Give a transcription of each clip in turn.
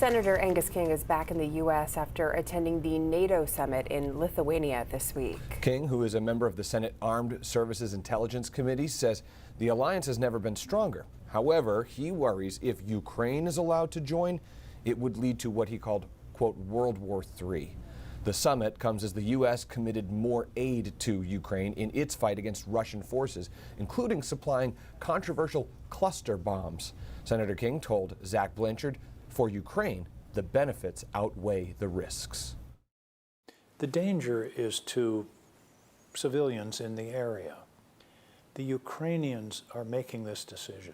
Senator Angus King is back in the U.S. after attending the NATO summit in Lithuania this week. King, who is a member of the Senate Armed Services Intelligence Committee, says the alliance has never been stronger. However, he worries if Ukraine is allowed to join, it would lead to what he called, quote, World War III. The summit comes as the U.S. committed more aid to Ukraine in its fight against Russian forces, including supplying controversial cluster bombs. Senator King told Zach Blanchard, for Ukraine, the benefits outweigh the risks. The danger is to civilians in the area. The Ukrainians are making this decision.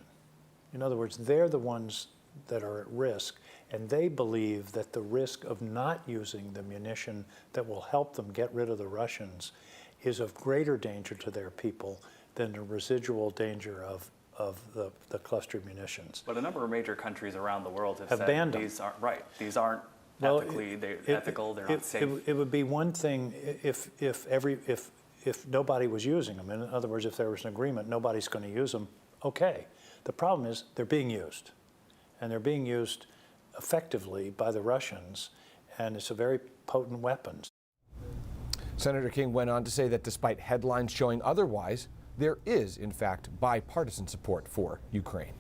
In other words, they're the ones that are at risk, and they believe that the risk of not using the munition that will help them get rid of the Russians is of greater danger to their people than the residual danger of the cluster munitions. But a number of major countries around the world have said banned them. These aren't right. These aren't ethically, they're ethical. They're not safe. It would be one thing if nobody was using them. In other words, if there was an agreement, nobody's going to use them. Okay. The problem is they're being used, and they're being used effectively by the Russians, and it's a very potent weapon. Senator King went on to say that despite headlines showing otherwise, there is, in fact, bipartisan support for Ukraine.